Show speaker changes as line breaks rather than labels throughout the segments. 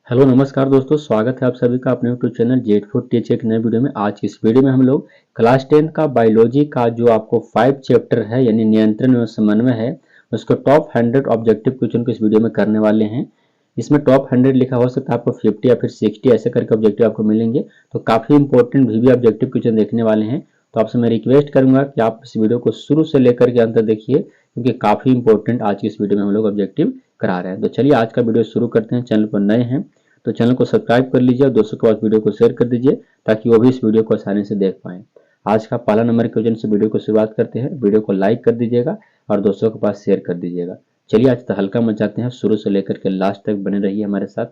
Hello नमस्कार दोस्तों, स्वागत है आप सभी का अपने YouTube channel Z food teach एक नए वीडियो में। आज की इस वीडियो में हम लोग क्लास 10 का बायोलॉजी का जो आपको 5 चैप्टर है यानी नियंत्रण एवं समन्वय है, उसको टॉप 100 ऑब्जेक्टिव क्वेश्चन को इस वीडियो में करने वाले हैं। इसमें टॉप 100 लिखा हो सकता है, आपको 50 या फिर 60 ऐसे करके ऑब्जेक्टिव आपको मिलेंगे। तो काफ़ी इंपॉर्टेंट भी ऑब्जेक्टिव क्वेश्चन देखने वाले हैं। तो आपसे मैं रिक्वेस्ट करूंगा कि आप इस वीडियो को शुरू से लेकर के अंत तक देखिए, क्योंकि काफ़ी इंपॉर्टेंट आज की इस वीडियो में हम लोग ऑब्जेक्टिव करा रहे हैं। तो चलिए आज का वीडियो शुरू करते हैं। चैनल पर नए हैं तो चैनल को सब्सक्राइब कर लीजिए और दोस्तों के पास वीडियो को शेयर कर दीजिए ताकि वो भी इस वीडियो को आसानी से देख पाएं। आज का पहला नंबर क्वेश्चन से वीडियो को शुरुआत करते हैं। वीडियो को लाइक कर दीजिएगा और दोस्तों के पास शेयर कर दीजिएगा। चलिए आज हल्का मचाते हैं, शुरू से लेकर के लास्ट तक बने रहिए हमारे साथ।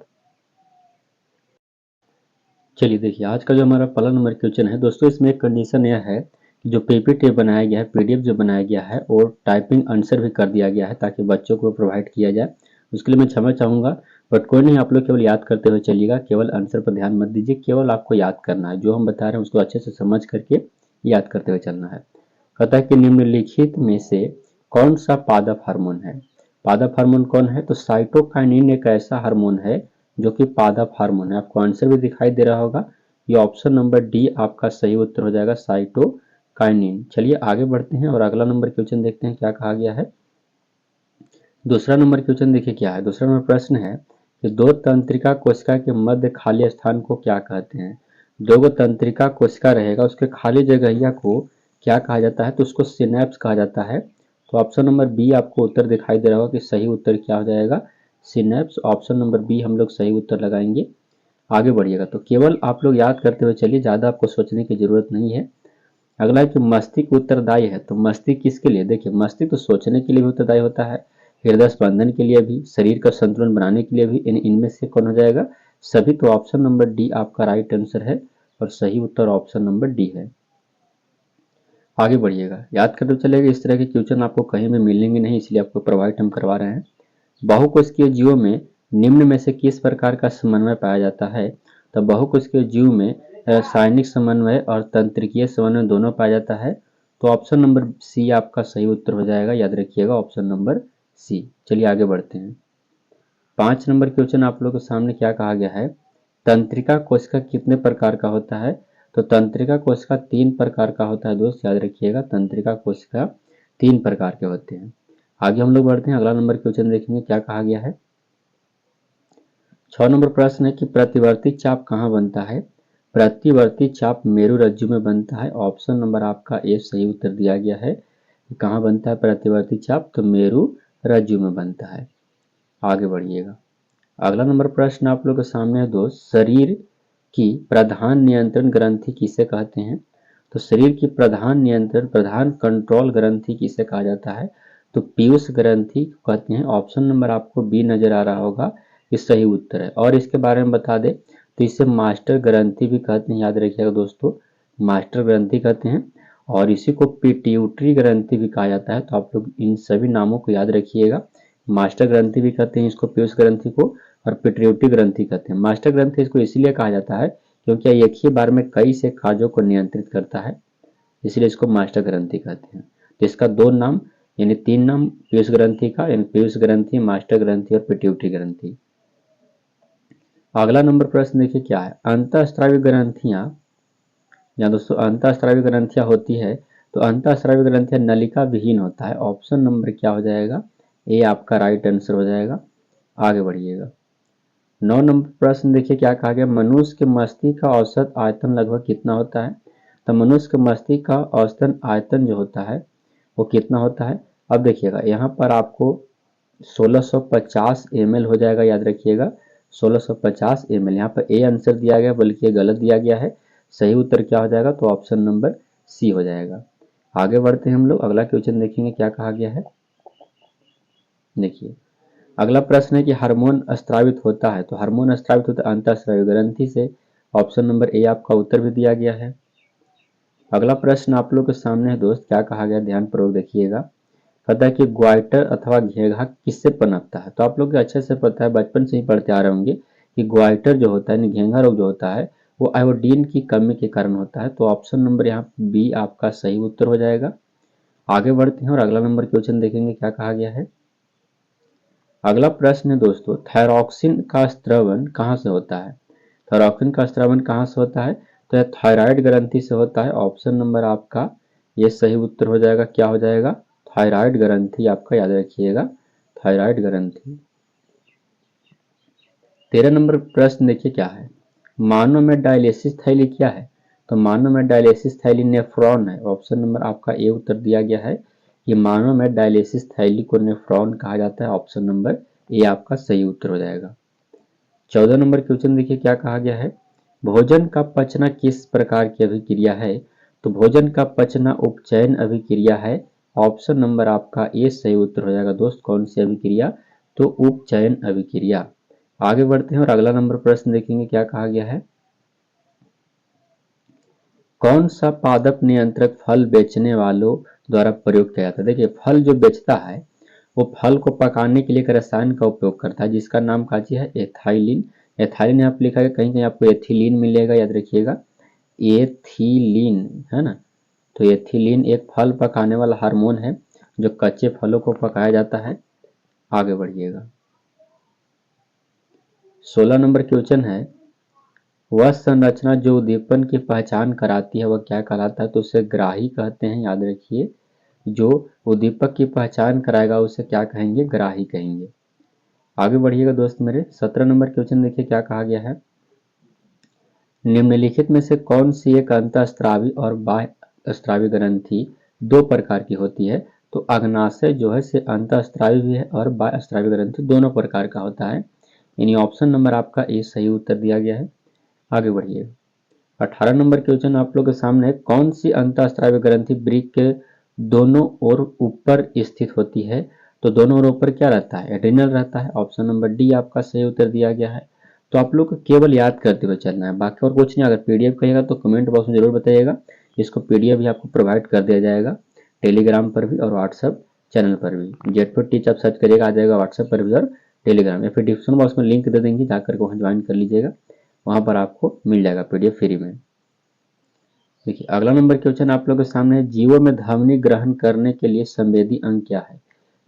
चलिए देखिए आज का जो हमारा पहला नंबर क्वेश्चन है दोस्तों, इसमें एक कंडीशन यह है कि जो पीपीटी बनाया गया है, पीडीएफ जो बनाया गया है और टाइपिंग आंसर भी कर दिया गया है ताकि बच्चों को प्रोवाइड किया जाए। उसके लिए मैं क्षमा चाहूँगा, बट कोई नहीं, आप लोग केवल याद करते हुए चलिएगा। केवल आंसर पर ध्यान मत दीजिए, केवल आपको याद करना है। जो हम बता रहे हैं उसको अच्छे से समझ करके याद करते हुए चलना है। कहता है कि निम्नलिखित में से कौन सा पादप हार्मोन है। पादप हार्मोन कौन है? तो साइटोकाइनिन एक ऐसा हार्मोन है जो कि पादप हार्मोन है। आपको आंसर भी दिखाई दे रहा होगा, ये ऑप्शन नंबर डी आपका सही उत्तर हो जाएगा, साइटोकाइनिन। चलिए आगे बढ़ते हैं और अगला नंबर क्वेश्चन देखते हैं क्या कहा गया है। दूसरा नंबर क्वेश्चन देखिए क्या है। दूसरा नंबर प्रश्न है कि दो तंत्रिका कोशिका के मध्य खाली स्थान को क्या कहते हैं। दो गो तंत्रिका कोशिका रहेगा, उसके खाली जगहिया को क्या कहा जाता है? तो उसको सिनेप्स कहा जाता है। तो ऑप्शन नंबर बी आपको उत्तर दिखाई दे रहा होगा कि सही उत्तर क्या हो जाएगा, सिनेप्स। ऑप्शन नंबर बी हम लोग सही उत्तर लगाएंगे। आगे बढ़िएगा तो केवल आप लोग याद करते हुए चलिए, ज़्यादा आपको सोचने की जरूरत नहीं है। अगला है कि मस्तिष्क उत्तरदायी है। तो मस्तिष्क किसके लिए? देखिए मस्तिष्क तो सोचने के लिए भी उत्तरदायी होता है, हृदय स्पंदन के लिए भी, शरीर का संतुलन बनाने के लिए भी। इनमें से कौन हो जाएगा? सभी। तो ऑप्शन नंबर डी आपका राइट आंसर है और सही उत्तर ऑप्शन नंबर डी है। आगे बढ़िएगा, याद करते चलेगा। इस तरह के क्वेश्चन आपको कहीं में मिलेंगे नहीं, इसलिए आपको प्रोवाइड हम करवा रहे हैं। बहुकोशिकीय जीवों में निम्न में से किस प्रकार का समन्वय पाया जाता है? तो बहुकोशिकीय जीव में रासायनिक समन्वय और तंत्रिकीय समन्वय दोनों पाया जाता है। तो ऑप्शन नंबर सी आपका सही उत्तर हो जाएगा, याद रखिएगा ऑप्शन नंबर सी। चलिए आगे बढ़ते हैं। 5 नंबर क्वेश्चन आप लोगों के सामने क्या कहा गया है, तंत्रिका कोशिका कितने प्रकार का होता है? तो तंत्रिका कोशिका 3 प्रकार का होता है दोस्त, याद रखिएगा तंत्रिका कोशिका 3 प्रकार के होते हैं। आगे हम लोग बढ़ते हैं, अगला नंबर क्वेश्चन देखेंगे क्या कहा गया है। 6 नंबर प्रश्न है कि प्रतिवर्ती चाप कहाँ बनता है। प्रतिवर्ती चाप मेरुरज्जु में बनता है। ऑप्शन नंबर आपका ए सही उत्तर दिया गया है। कहाँ बनता है प्रतिवर्ती चाप? तो मेरुरज्जु में बनता है। आगे बढ़िएगा, अगला नंबर प्रश्न आप लोग के सामने है दोस्त, शरीर की प्रधान नियंत्रण ग्रंथि किसे कहते हैं। तो शरीर की प्रधान नियंत्रण, प्रधान कंट्रोल ग्रंथि किसे कहा जाता है? तो पीयूष ग्रंथि कहते हैं। ऑप्शन नंबर आपको बी नजर आ रहा होगा, ये सही उत्तर है। और इसके बारे में बता दें तो इसे मास्टर ग्रंथि भी कहते हैं, याद रखिएगा दोस्तों, मास्टर ग्रंथि कहते हैं। और इसी को पिट्यूटरी ग्रंथि भी कहा जाता है। तो आप लोग इन सभी नामों को याद रखिएगा। मास्टर ग्रंथि भी कहते हैं इसको, पीयूष ग्रंथि को, और पिट्यूटरी ग्रंथि कहते हैं। मास्टर ग्रंथि इसको इसलिए कहा जाता है क्योंकि एक ही बार में कई से कार्यों को नियंत्रित करता है, इसलिए इसको मास्टर ग्रंथि कहते हैं। तो इसका 2 नाम यानी 3 नाम पीयूष ग्रंथि का, यानी पीयूष ग्रंथि, मास्टर ग्रंथि और पिट्यूटरी ग्रंथि। अगला नंबर प्रश्न देखिए क्या है, अंतःस्रावी ग्रंथियां या दोस्तों अंतःस्रावी ग्रंथियां होती है, तो अंतःस्रावी ग्रंथियां नलिका विहीन होता है। ऑप्शन नंबर क्या हो जाएगा, ए आपका राइट आंसर हो जाएगा। आगे बढ़िएगा, 9 नंबर प्रश्न देखिए क्या कहा गया, मनुष्य के मस्तिष्क का औसत आयतन लगभग कितना होता है। तो मनुष्य के मस्तिष्क का औसतन आयतन जो होता है वो कितना होता है। अब देखिएगा यहाँ पर आपको 1650 ml हो जाएगा, याद रखिएगा 1650 ml। यहाँ पर ए आंसर दिया गया बल्कि ये गलत दिया गया है। सही उत्तर क्या हो जाएगा, तो ऑप्शन नंबर सी हो जाएगा। आगे बढ़ते हैं हम लोग, अगला क्वेश्चन देखेंगे क्या कहा गया है। देखिए अगला प्रश्न है कि हार्मोन स्रावित होता है। तो हार्मोन स्रावित होता है अंतःस्रावी ग्रंथि से। ऑप्शन नंबर ए आपका उत्तर भी दिया गया है। अगला प्रश्न आप लोग के सामने है दोस्त, क्या कहा गया, ध्यान पूर्वक देखिएगा। कहता है कि ग्वाइटर अथवा घेघा किससे पनपता है। तो आप लोग को अच्छे से पता है, बचपन से ही पढ़ते आ रहे होंगे कि ग्वाइटर जो होता है, घेघा रोग जो होता है, वो आयोडीन की कमी के कारण होता है। तो ऑप्शन नंबर यहाँ बी आपका सही उत्तर हो जाएगा। आगे बढ़ते हैं और अगला नंबर क्वेश्चन देखेंगे क्या कहा गया है। अगला प्रश्न है दोस्तों, थायरॉक्सिन का स्त्रवण कहाँ से होता है? थायरॉक्सिन का स्त्रवण कहाँ से होता है? तो यह थायराइड ग्रंथि से होता है। ऑप्शन नंबर आपका ये सही उत्तर हो जाएगा। क्या हो जाएगा? थायराइड ग्रंथि आपका याद रखिएगा, थायराइड ग्रंथि। 13 नंबर प्रश्न देखिए क्या है, मानव में डायलिसिस थैली क्या है? तो मानव में डायलिसिस थैली नेफ्रॉन है। ऑप्शन नंबर आपका ए उत्तर दिया गया है कि मानव में डायलिसिस थैली को नेफ्रॉन कहा जाता है। ऑप्शन नंबर ए आपका सही उत्तर हो जाएगा। 14 नंबर क्वेश्चन देखिए क्या कहा गया है, भोजन का पचना किस प्रकार की अभिक्रिया है? तो भोजन का पचना उपचयन अभिक्रिया है। ऑप्शन नंबर आपका ए सही उत्तर हो जाएगा दोस्त। कौन सी अभिक्रिया? तो उपचयन अभिक्रिया। आगे बढ़ते हैं और अगला नंबर प्रश्न देखेंगे क्या कहा गया है, कौन सा पादप नियंत्रक फल बेचने वालों द्वारा प्रयोग किया जाता है? देखिए फल जो बेचता है वो फल को पकाने के लिए एक रसायन का उपयोग करता है जिसका नाम काजी है एथाइलिन। एथाइलिन यहाँ पे लिखा है, कहीं कहीं आपको एथिलीन मिलेगा, याद रखिएगा एथिलीन है ना। तो एथिलीन एक फल पकाने वाला हार्मोन है जो कच्चे फलों को पकाया जाता है। आगे बढ़िएगा। 16 नंबर क्वेश्चन है, वह संरचना जो उद्दीपन की पहचान कराती है वह क्या कहलाता है? तो उसे ग्राही कहते हैं, याद रखिए। जो उद्दीपक की पहचान कराएगा उसे क्या कहेंगे? ग्राही कहेंगे। आगे बढ़िएगा दोस्त मेरे। 17 नंबर क्वेश्चन देखिए क्या कहा गया है, निम्नलिखित में से कौन सी एक अंतःस्रावी और बाह्य स्रावी ग्रंथि दो प्रकार की होती है? तो अग्नाशय जो है से अंतःस्रावी भी है और बाह्य स्रावी ग्रंथि दोनों प्रकार का होता है। यानी ऑप्शन नंबर आपका ए सही उत्तर दिया गया है। आगे बढ़िए। 18 नंबर क्वेश्चन आप लोग के सामने, कौन सी अंतःस्रावी ग्रंथि वृक्क के दोनों ओर ऊपर स्थित होती है? तो दोनों ओर ऊपर क्या रहता है? एड्रिनल रहता है। ऑप्शन नंबर डी आपका सही उत्तर दिया गया है। तो आप लोग को केवल याद करते हुए चलना है, बाकी और कुछ नहीं। अगर पीडीएफ कहिएगा तो कमेंट बॉक्स में जरूर बताइएगा, इसको पीडीएफ भी आपको प्रोवाइड कर दिया जाएगा टेलीग्राम पर भी और व्हाट्सएप चैनल पर भी। जेट टीच आप सर्च करिएगा, आ जाएगा व्हाट्सएप पर भी और टेलीग्राम, या फिर डिस्क्रिप्शन बॉक्स में लिंक दे देंगे, जाकर के वहाँ ज्वाइन कर लीजिएगा, वहाँ पर आपको मिल जाएगा पीडीएफ फ्री में। देखिए अगला नंबर क्वेश्चन आप लोगों के सामने है, जीवों में ध्वनि ग्रहण करने के लिए संवेदी अंग क्या है?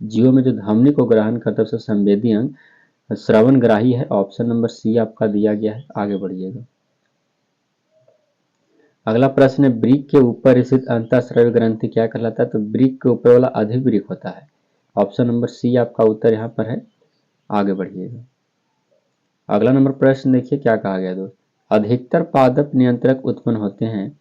जीवों में जो ध्वनि को ग्रहण करता है उसे संवेदी अंग श्रवणग्राही है। ऑप्शन नंबर सी आपका दिया गया है। आगे बढ़िएगा। अगला प्रश्न है, वृक्क के ऊपर स्थित अंतःस्रावी ग्रंथि क्या कहलाता है? तो वृक्क के ऊपर वाला अधिवृक्क होता है। ऑप्शन नंबर सी आपका उत्तर यहाँ पर है। आगे बढ़िएगा। अगला नंबर प्रश्न देखिए क्या कहा गया दोस्त, अधिकतर पादप नियंत्रक उत्पन्न होते हैं।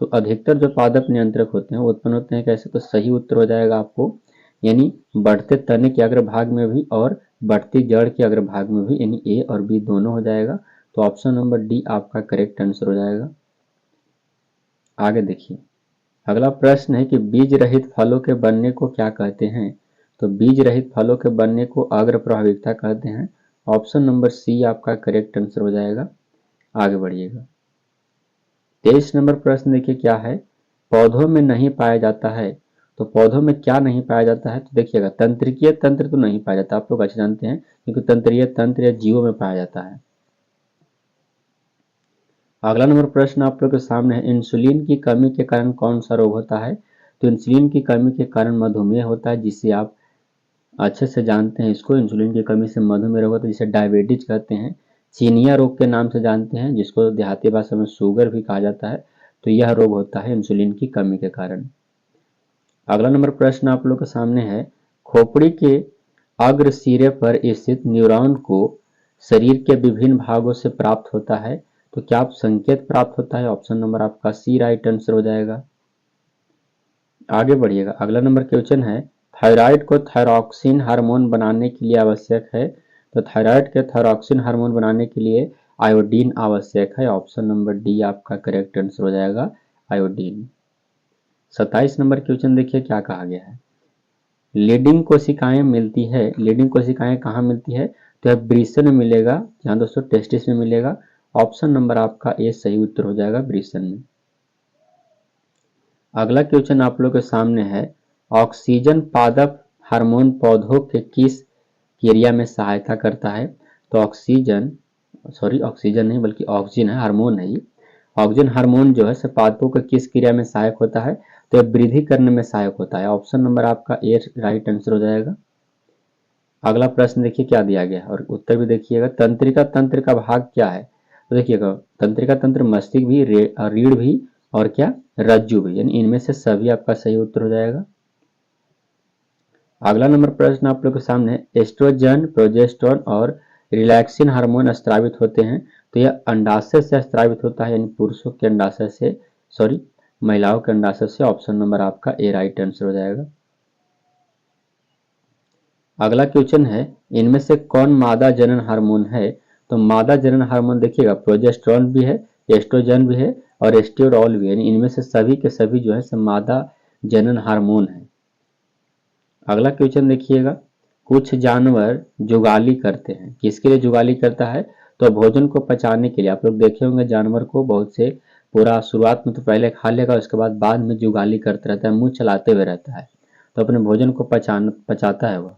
तो अधिकतर जो पादप नियंत्रक होते हैं वो उत्पन्न होते हैं कैसे? तो सही उत्तर हो जाएगा आपको, यानी बढ़ते तने के अग्रभाग में भी और बढ़ती जड़ के अग्रभाग में भी, यानी ए और बी दोनों हो जाएगा। तो ऑप्शन नंबर डी आपका करेक्ट आंसर हो जाएगा। आगे देखिए अगला प्रश्न है कि बीज रहित फलों के बनने को क्या कहते हैं? तो बीज रहित फलों के बनने को अग्र प्रभाविकता कहते हैं। ऑप्शन नंबर सी आपका करेक्ट आंसर हो जाएगा। आगे बढ़िएगा। 23 नंबर प्रश्न देखिए क्या है, पौधों में नहीं पाया जाता है। तो पौधों में क्या नहीं पाया जाता है? तो देखिएगा तंत्रिकीय तंत्र तो नहीं पाया जाता, आप लोग अच्छे जानते हैं, क्योंकि तंत्रीय तंत्र या जीवों में पाया जाता है। अगला नंबर प्रश्न आप लोग के सामने है, इंसुलिन की कमी के कारण कौन सा रोग होता है? तो इंसुलिन की कमी के कारण मधुमेह होता है, जिसे आप अच्छे से जानते हैं। इसको इंसुलिन की कमी से मधुमेह रोग होता है, जिसे डायबिटीज कहते हैं। चीनिया रोग के नाम से जानते हैं, जिसको देहाती भाषा में शुगर भी कहा जाता है। तो यह रोग होता है इंसुलिन की कमी के कारण। अगला नंबर प्रश्न आप लोग के सामने है, खोपड़ी के अग्र सिरे पर स्थित न्यूरॉन को शरीर के विभिन्न भागों से प्राप्त होता है। तो क्या आप संकेत प्राप्त होता है? ऑप्शन नंबर आपका सी राइट आंसर हो जाएगा। आगे बढ़िएगा। अगला नंबर क्वेश्चन है, थायराइड को थायरॉक्सिन हार्मोन बनाने के लिए आवश्यक है। तो थायराइड के थायरॉक्सिन हार्मोन बनाने के लिए आयोडीन आवश्यक है। ऑप्शन नंबर डी आपका करेक्ट आंसर हो जाएगा, आयोडीन। 27 नंबर क्वेश्चन देखिए क्या कहा गया है, लीडिंग कोशिकाएं मिलती है। लीडिंग कोशिकाएं कहाँ मिलती है? तो यह ब्रिसन में मिलेगा, जहाँ दोस्तों टेस्टिस में मिलेगा। ऑप्शन नंबर आपका ए सही उत्तर हो जाएगा, ब्रिसन में। अगला क्वेश्चन आप लोग के सामने है, ऑक्सीजन पादप हार्मोन पौधों के किस क्रिया में सहायता करता है? तो ऑक्सीजन नहीं बल्कि ऑक्सीजन है, हार्मोन है ये। ऑक्सीजन हार्मोन जो है पादपों के किस क्रिया में सहायक होता है? तो यह वृद्धि करने में सहायक होता है। ऑप्शन नंबर आपका ए राइट आंसर हो जाएगा। अगला प्रश्न देखिए क्या दिया गया है और उत्तर भी देखिएगा। तंत्रिका तंत्र का भाग क्या है? तो देखिएगा तंत्रिका तंत्र मस्तिष्क भी, रीढ़ भी और क्या रज्जु भी, यानी इनमें से सभी आपका सही उत्तर हो जाएगा। अगला नंबर प्रश्न आप लोग के सामने, एस्ट्रोजन, प्रोजेस्टेरोन और रिलैक्सिन हार्मोन स्रावित होते हैं तो यह अंडाशय से स्रावित होता है, यानी पुरुषों के अंडाशय से, सॉरी महिलाओं के अंडाशय से। ऑप्शन नंबर आपका ए राइट आंसर हो जाएगा। अगला क्वेश्चन है, इनमें से कौन मादा जनन हार्मोन है? तो मादा जनन हार्मोन देखिएगा प्रोजेस्टेरोन भी है, एस्ट्रोजन भी है और एस्टेरोल भी है, यानी इनमें से सभी के सभी जो है मादा जनन हार्मोन है। अगला क्वेश्चन देखिएगा, कुछ जानवर जुगाली करते हैं, किसके लिए जुगाली करता है? तो भोजन को पचाने के लिए। आप लोग देखे होंगे जानवर को बहुत से पूरा शुरुआत में तो पहले खा लेगा, उसके बाद में जुगाली करता रहता है, मुंह चलाते हुए रहता है, तो अपने भोजन को पचाता है वह।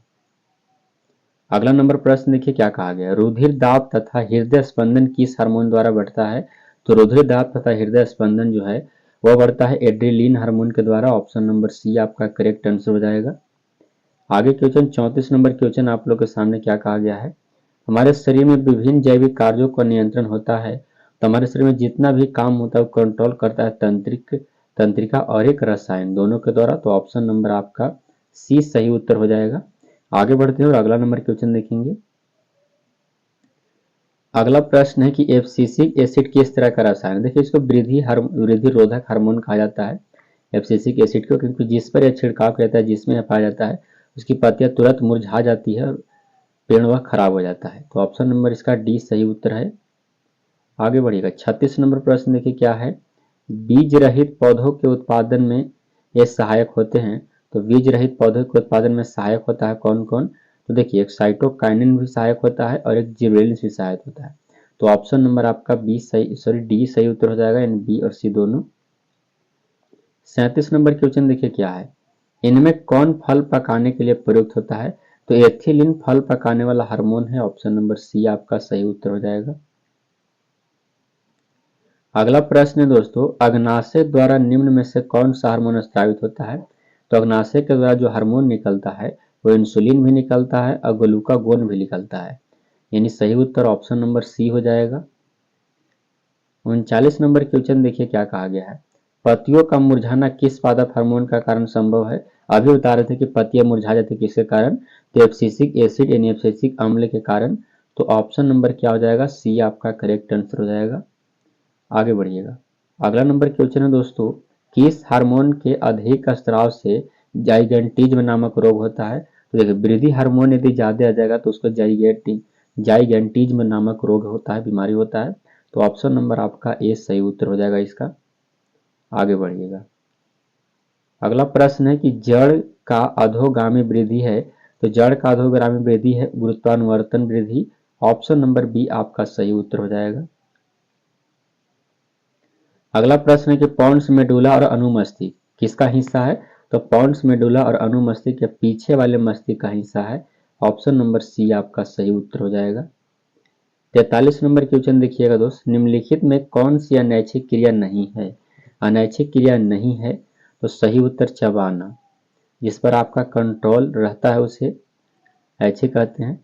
अगला नंबर प्रश्न देखिए क्या कहा गया, रुधिर दाब तथा हृदय स्पंदन किस हार्मोन द्वारा बढ़ता है? तो रुधिर दाब तथा हृदय स्पंदन जो है वह बढ़ता है एड्रेनलिन हार्मोन के द्वारा। ऑप्शन नंबर सी आपका करेक्ट आंसर हो जाएगा। आगे क्वेश्चन 34 नंबर क्वेश्चन आप लोग के सामने क्या कहा गया है, हमारे शरीर में विभिन्न जैविक कार्यों का नियंत्रण होता है, तो हमारे शरीर में जितना भी काम होता है वो कंट्रोल करता है तंत्रिका और एक रसायन दोनों के द्वारा। तो ऑप्शन नंबर आपका सी सही उत्तर हो जाएगा। आगे बढ़ते हैं और अगला नंबर क्वेश्चन देखेंगे। अगला प्रश्न है कि एब्सिसिक एसिड किस तरह का रसायन? देखिए इसको वृद्धि रोधक हार्मोन कहा जाता है एब्सिसिक एसिड को, क्योंकि जिस पर यह छिड़काव किया जाता है, जिसमें यह पाया जाता है, उसकी पत्तियां तुरंत मुरझा जाती है और पेड़ वह खराब हो जाता है। तो ऑप्शन नंबर इसका डी सही उत्तर है। आगे बढ़िएगा 36 नंबर प्रश्न देखिए क्या है, बीज रहित पौधों के उत्पादन में ये सहायक होते हैं। तो बीज रहित पौधों के उत्पादन में सहायक होता है कौन कौन? तो देखिए एक साइटोकाइनिन भी सहायक होता है और एक जिबरेलिन भी सहायक होता है। तो ऑप्शन नंबर आपका बी सही, सॉरी डी सही उत्तर हो जाएगा, यानी बी और सी दोनों। 37 नंबर क्वेश्चन देखिए क्या है, इनमें कौन फल पकाने के लिए प्रयुक्त होता है? तो एथिलीन फल पकाने वाला हार्मोन है। ऑप्शन नंबर सी आपका सही उत्तर हो जाएगा। अगला प्रश्न है दोस्तों, अग्नाशय द्वारा निम्न में से कौन सा हार्मोन स्रावित होता है? तो अग्नाशय के द्वारा जो हार्मोन निकलता है वो इंसुलिन भी निकलता है और ग्लूकागोन भी निकलता है, यानी सही उत्तर ऑप्शन नंबर सी हो जाएगा। 39 नंबर क्वेश्चन देखिए क्या कहा गया है, पत्तियों का मुरझाना किस पादप हार्मोन का कारण संभव है? अभी बता रहे थे कि पत्तियां मुरझा जाती किसके कारण? तो एब्सिसिक एसिड यानी एब्सिसिक अम्ल के कारण। तो ऑप्शन नंबर क्या हो जाएगा? सी आपका करेक्ट आंसर हो जाएगा। आगे बढ़िएगा, अगला नंबर क्वेश्चन है दोस्तों, किस हार्मोन के अधिक स्त्राव से जाइगेंटिज्म नामक रोग होता है? तो देखिए वृद्धि हार्मोन यदि ज्यादा आ जाएगा तो उसको जाइगेंटिज्म नामक रोग होता है, बीमारी होता है। तो ऑप्शन नंबर आपका ए सही उत्तर हो जाएगा इसका। आगे बढ़िएगा, अगला प्रश्न है कि जड़ का अधोगामी वृद्धि है, तो जड़ का अधोगामी वृद्धि है गुरुत्वानुवर्तन वृद्धि। ऑप्शन नंबर बी आपका सही उत्तर हो जाएगा। अगला प्रश्न है कि पॉन्स मेडुला और अनुमस्तिष्क किसका हिस्सा है? तो पॉन्स मेडुला और अनुमस्तिष्क के पीछे वाले मस्तिष्क का हिस्सा है। ऑप्शन नंबर सी आपका सही उत्तर हो जाएगा। 43 नंबर क्वेश्चन देखिएगा दोस्त, निम्नलिखित में कौन सी अनैच्छिक क्रिया नहीं है? अनैच्छिक क्रिया नहीं है तो सही उत्तर चबाना, जिस पर आपका कंट्रोल रहता है उसे ऐच्छिक कहते हैं।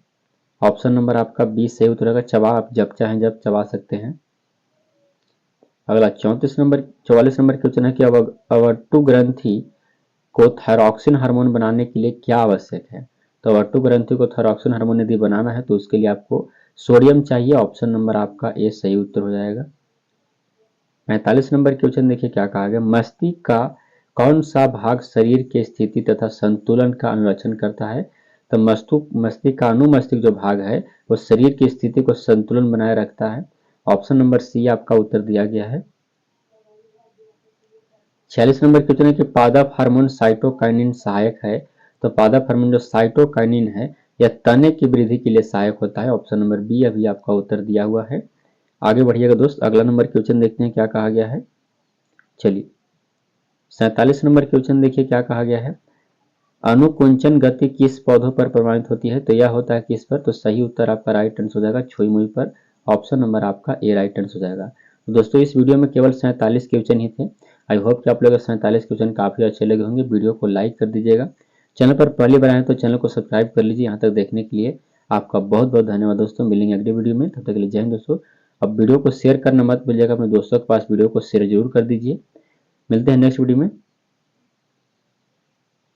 ऑप्शन नंबर आपका बी सही उत्तर होगा, चबा आप जब चाहें जब चबा सकते हैं। अगला 44 नंबर क्वेश्चन है कि अवर्टु ग्रंथि को थायरॉक्सिन हार्मोन बनाने के लिए क्या आवश्यक है? तो अवर्टु ग्रंथि को थायरॉक्सिन हार्मोन यदि बनाना है तो उसके लिए आपको सोडियम चाहिए। ऑप्शन नंबर आपका ए सही उत्तर हो जाएगा। 45 नंबर क्वेश्चन देखिए क्या कहा गया, मस्तिष्क का कौन सा भाग शरीर के स्थिति तथा संतुलन का अनुरक्षण करता है? तो मस्तिष्क का अनुमस्तिष्क जो भाग है वो शरीर की स्थिति को संतुलन बनाए रखता है। ऑप्शन नंबर सी आपका उत्तर दिया गया है। 46 नंबर क्वेश्चन है कि पादप हार्मोन साइटोकाइनिन सहायक है, तो पादप हार्मोन जो साइटोकाइनिन है यह तने की वृद्धि के लिए सहायक होता है। ऑप्शन नंबर बी अभी आपका उत्तर दिया हुआ है। आगे बढ़िएगा दोस्त, अगला नंबर क्वेश्चन देखते हैं क्या कहा गया है। चलिए 47 नंबर क्वेश्चन देखिए क्या कहा गया है, अनुकुंचन गति किस पौधों पर प्रमाणित होती है? तो यह होता है किस पर? तो सही उत्तर आपका राइट आंसर हो जाएगा छुई मुई पर। ऑप्शन नंबर आपका ए राइट आंसर हो जाएगा। तो दोस्तों इस वीडियो में केवल 47 क्वेश्चन ही थे। आई होप कि आप लोगों को 47 क्वेश्चन काफी अच्छे लगे होंगे। वीडियो को लाइक कर दीजिएगा, चैनल पर पहली बार आए तो चैनल को सब्सक्राइब कर लीजिए। यहाँ तक देखने के लिए आपका बहुत बहुत धन्यवाद दोस्तों। मिलेंगे अगली वीडियो में, तब तक के लिए जय हिंद दोस्तों। अब वीडियो को शेयर करना मत भूलिएगा, अपने दोस्तों के पास वीडियो को शेयर जरूर कर दीजिए। मिलते हैं नेक्स्ट वीडियो में।